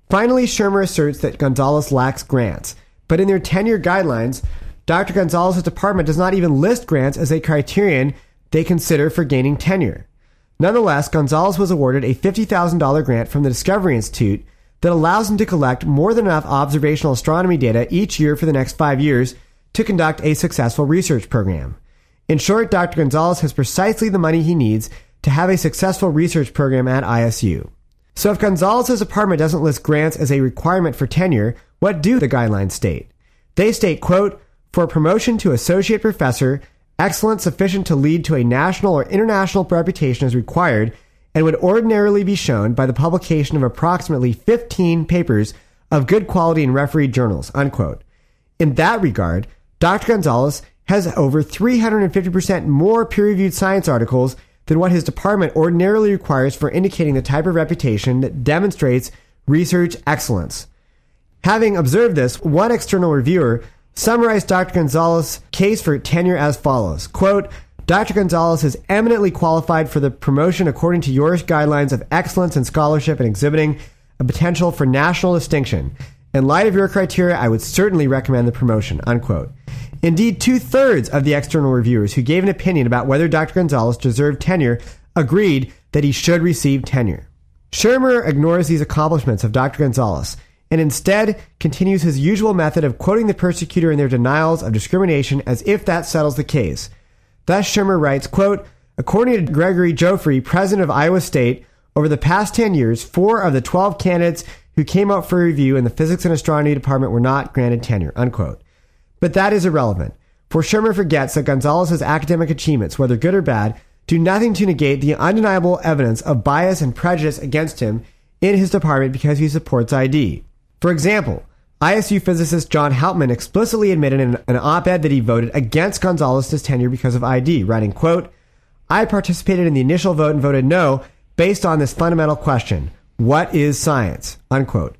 Finally, Shermer asserts that Gonzalez lacks grants, but in their tenure guidelines, Dr. Gonzalez's department does not even list grants as a criterion they consider for gaining tenure. Nonetheless, Gonzalez was awarded a $50,000 grant from the Discovery Institute that allows him to collect more than enough observational astronomy data each year for the next 5 years to conduct a successful research program. In short, Dr. Gonzalez has precisely the money he needs to have a successful research program at ISU. So if Gonzalez's department doesn't list grants as a requirement for tenure, what do the guidelines state? They state, quote, for promotion to associate professor, excellence sufficient to lead to a national or international reputation is required and would ordinarily be shown by the publication of approximately 15 papers of good quality in refereed journals, unquote. In that regard, Dr. Gonzalez has over 350% more peer-reviewed science articles than what his department ordinarily requires for indicating the type of reputation that demonstrates research excellence. Having observed this, one external reviewer summarized Dr. Gonzalez's case for tenure as follows, quote, Dr. Gonzalez is eminently qualified for the promotion according to your guidelines of excellence in scholarship and exhibiting a potential for national distinction. In light of your criteria, I would certainly recommend the promotion, unquote. Indeed, 2/3 of the external reviewers who gave an opinion about whether Dr. Gonzalez deserved tenure agreed that he should receive tenure. Shermer ignores these accomplishments of Dr. Gonzalez and instead continues his usual method of quoting the persecutor in their denials of discrimination as if that settles the case. Thus, Shermer writes, quote, according to Gregory Joffrey, president of Iowa State, over the past 10 years, 4 of the 12 candidates who came out for review in the physics and astronomy department were not granted tenure, unquote. But that is irrelevant, for Shermer forgets that Gonzalez's academic achievements, whether good or bad, do nothing to negate the undeniable evidence of bias and prejudice against him in his department because he supports ID. For example, ISU physicist John Hauptman explicitly admitted in an op-ed that he voted against Gonzalez's tenure because of ID, writing, quote, I participated in the initial vote and voted no based on this fundamental question, what is science, unquote.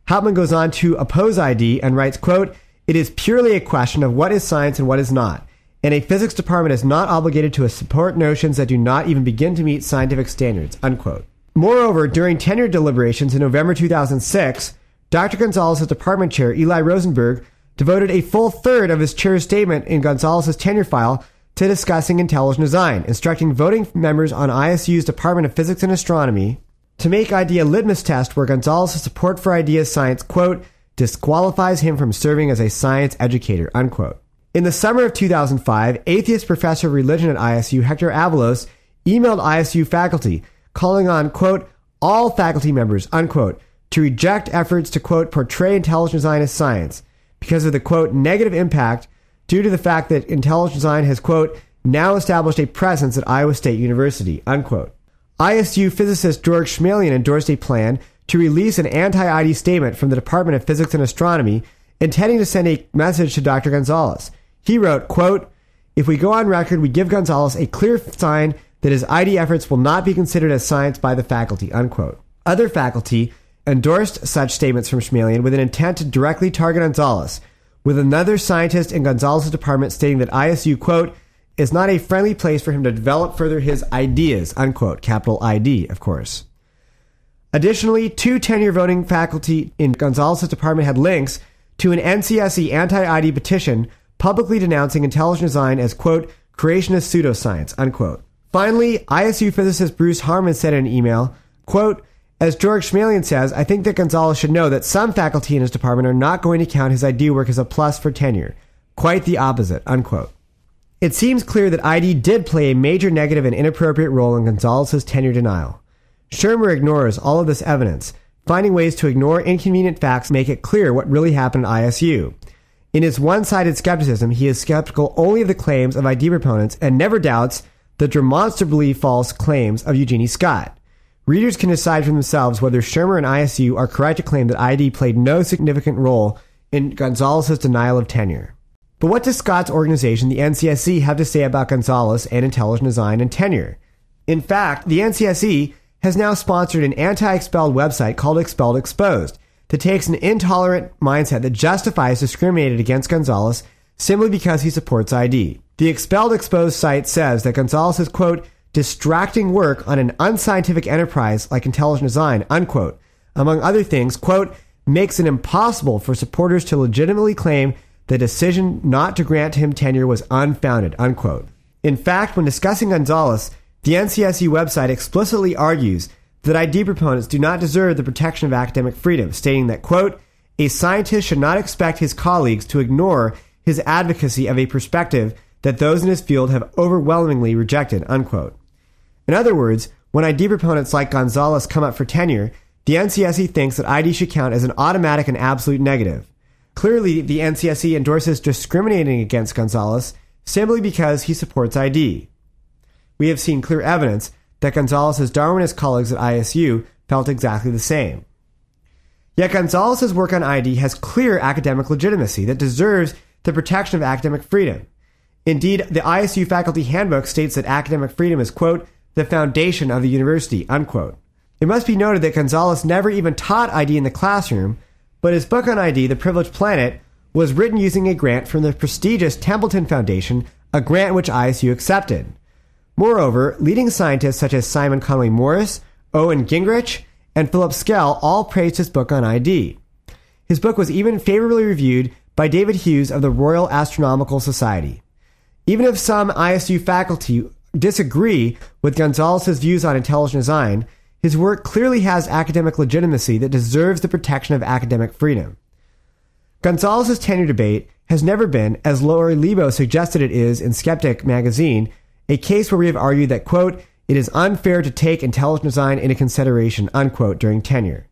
Hauptman goes on to oppose ID and writes, quote, it is purely a question of what is science and what is not, and a physics department is not obligated to support notions that do not even begin to meet scientific standards, unquote. Moreover, during tenure deliberations in November 2006, Dr. Gonzalez's department chair, Eli Rosenberg, devoted a full third of his chair's statement in Gonzalez's tenure file to discussing intelligent design, instructing voting members on ISU's Department of Physics and Astronomy to make ID a litmus test where Gonzalez's support for ID as science, quote, disqualifies him from serving as a science educator, unquote. In the summer of 2005, atheist professor of religion at ISU, Hector Avalos, emailed ISU faculty calling on, quote, all faculty members, unquote, to reject efforts to, quote, portray intelligent design as science because of the, quote, negative impact due to the fact that intelligent design has, quote, now established a presence at Iowa State University, unquote. ISU physicist George Schmalian endorsed a plan to release an anti-ID statement from the Department of Physics and Astronomy intending to send a message to Dr. Gonzalez. He wrote, quote, if we go on record, we give Gonzalez a clear sign that his ID efforts will not be considered as science by the faculty, unquote. Other faculty endorsed such statements from Schmalian with an intent to directly target Gonzalez, with another scientist in Gonzalez's department stating that ISU, quote, is not a friendly place for him to develop further his ideas, unquote, capital ID, of course. Additionally, 2 tenure voting faculty in Gonzalez's department had links to an NCSE anti-ID petition publicly denouncing intelligent design as, quote, creationist pseudoscience, unquote. Finally, ISU physicist Bruce Harmon said in an email, quote, as George Schmalian says, I think that Gonzalez should know that some faculty in his department are not going to count his ID work as a plus for tenure. Quite the opposite, unquote. It seems clear that ID did play a major negative and inappropriate role in Gonzalez's tenure denial. Shermer ignores all of this evidence, finding ways to ignore inconvenient facts make it clear what really happened at ISU. In his one-sided skepticism, he is skeptical only of the claims of ID proponents and never doubts the demonstrably false claims of Eugenie Scott. Readers can decide for themselves whether Shermer and ISU are correct to claim that ID played no significant role in Gonzalez's denial of tenure. But what does Scott's organization, the NCSE, have to say about Gonzalez and intelligent design and tenure? In fact, the NCSE has now sponsored an anti-expelled website called Expelled Exposed that takes an intolerant mindset that justifies discriminating against Gonzalez simply because he supports ID. The Expelled Exposed site says that Gonzalez is, quote, distracting work on an unscientific enterprise like intelligent design, unquote, among other things, quote, makes it impossible for supporters to legitimately claim the decision not to grant him tenure was unfounded, unquote. In fact, when discussing Gonzalez, the NCSE website explicitly argues that ID proponents do not deserve the protection of academic freedom, stating that, quote, a scientist should not expect his colleagues to ignore his advocacy of a perspective that those in his field have overwhelmingly rejected, unquote. In other words, when ID proponents like Gonzalez come up for tenure, the NCSE thinks that ID should count as an automatic and absolute negative. Clearly, the NCSE endorses discriminating against Gonzalez simply because he supports ID. We have seen clear evidence that Gonzalez's Darwinist colleagues at ISU felt exactly the same. Yet Gonzalez's work on ID has clear academic legitimacy that deserves the protection of academic freedom. Indeed, the ISU faculty handbook states that academic freedom is, quote, the foundation of the university, unquote. It must be noted that Gonzalez never even taught ID in the classroom, but his book on ID, The Privileged Planet, was written using a grant from the prestigious Templeton Foundation, a grant which ISU accepted. Moreover, leading scientists such as Simon Conway Morris, Owen Gingrich, and Philip Skell all praised his book on ID. His book was even favorably reviewed by David Hughes of the Royal Astronomical Society. Even if some ISU faculty disagree with Gonzalez's views on intelligent design, his work clearly has academic legitimacy that deserves the protection of academic freedom. Gonzalez's tenure debate has never been, as Lori Lebo suggested it is in Skeptic magazine, a case where we have argued that, quote, it is unfair to take intelligent design into consideration, unquote, during tenure.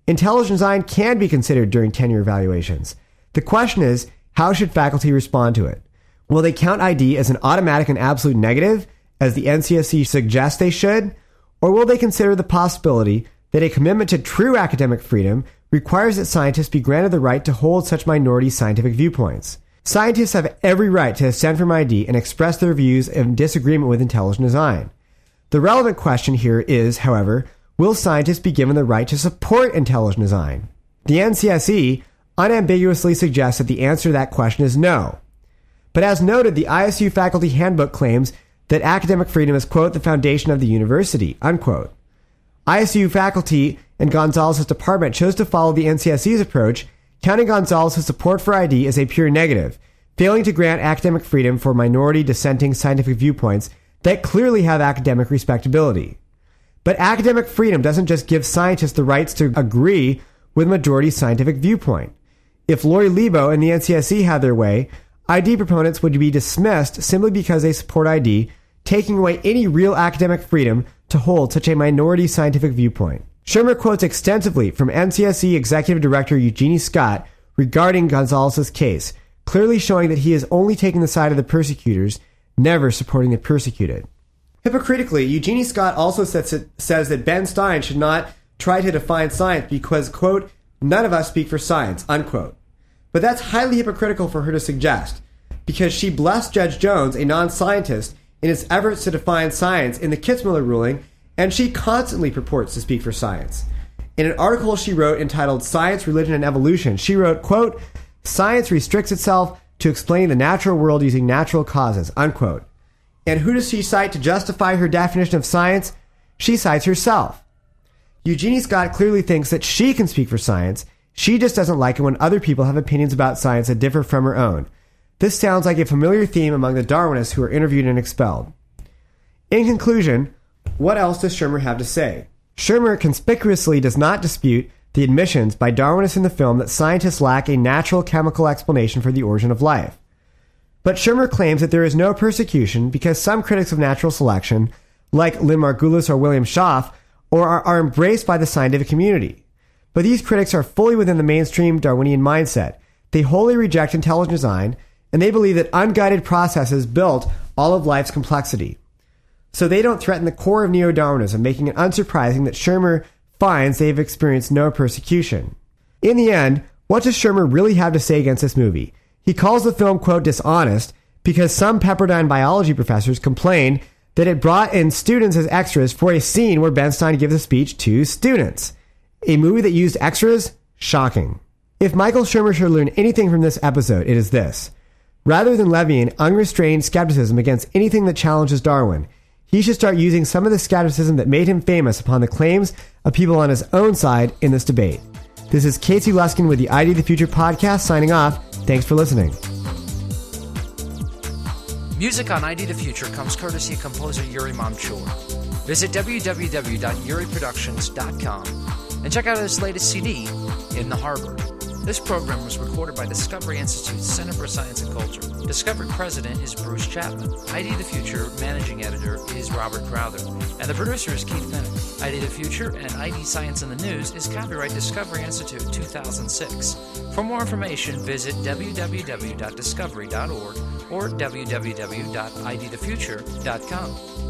Intelligent design can be considered during tenure evaluations. The question is, how should faculty respond to it? Will they count ID as an automatic and absolute negative, as the NCSE suggests they should? Or will they consider the possibility that a commitment to true academic freedom requires that scientists be granted the right to hold such minority scientific viewpoints? Scientists have every right to dissent from ID and express their views in disagreement with intelligent design. The relevant question here is, however, will scientists be given the right to support intelligent design? The NCSE unambiguously suggests that the answer to that question is no. But as noted, the ISU faculty handbook claims that academic freedom is, quote, the foundation of the university, unquote. ISU faculty and Gonzalez's department chose to follow the NCSE's approach, counting Gonzalez's support for ID as a pure negative, failing to grant academic freedom for minority dissenting scientific viewpoints that clearly have academic respectability. But academic freedom doesn't just give scientists the rights to agree with majority scientific viewpoint. If Lori Lebo and the NCSE had their way, ID proponents would be dismissed simply because they support ID, taking away any real academic freedom to hold such a minority scientific viewpoint. Shermer quotes extensively from NCSE Executive Director Eugenie Scott regarding Gonzalez's case, clearly showing that he is only taking the side of the persecutors, never supporting the persecuted. Hypocritically, Eugenie Scott also says that Ben Stein should not try to define science because, quote, none of us speak for science, unquote. But that's highly hypocritical for her to suggest, because she blessed Judge Jones, a non-scientist, in his efforts to define science in the Kitzmiller ruling, and she constantly purports to speak for science. In an article she wrote entitled Science, Religion, and Evolution, she wrote, quote, science restricts itself to explain the natural world using natural causes, unquote. And who does she cite to justify her definition of science? She cites herself. Eugenie Scott clearly thinks that she can speak for science. She just doesn't like it when other people have opinions about science that differ from her own. This sounds like a familiar theme among the Darwinists who are interviewed and expelled. In conclusion, what else does Shermer have to say? Shermer conspicuously does not dispute the admissions by Darwinists in the film that scientists lack a natural chemical explanation for the origin of life. But Shermer claims that there is no persecution because some critics of natural selection, like Lynn Margulis or William Schaff, are embraced by the scientific community. But these critics are fully within the mainstream Darwinian mindset. They wholly reject intelligent design, and they believe that unguided processes built all of life's complexity. So they don't threaten the core of neo-Darwinism, making it unsurprising that Shermer finds they have experienced no persecution. In the end, what does Shermer really have to say against this movie? He calls the film, quote, dishonest because some Pepperdine biology professors complained that it brought in students as extras for a scene where Ben Stein gives a speech to students. A movie that used extras? Shocking. If Michael Shermer should learn anything from this episode, it is this. Rather than levying unrestrained skepticism against anything that challenges Darwin, he should start using some of the skepticism that made him famous upon the claims of people on his own side in this debate. This is Casey Luskin with the ID the Future podcast signing off. Thanks for listening. Music on ID the Future comes courtesy of composer Yuri Mamchur. Visit www.yuriproductions.com and check out his latest CD, In the Harbor. This program was recorded by Discovery Institute's Center for Science and Culture. Discovery President is Bruce Chapman. ID the Future Managing Editor is Robert Crowther. And the producer is Keith Bennett. ID the Future and ID Science in the News is copyright Discovery Institute 2006. For more information, visit www.discovery.org or www.idthefuture.com.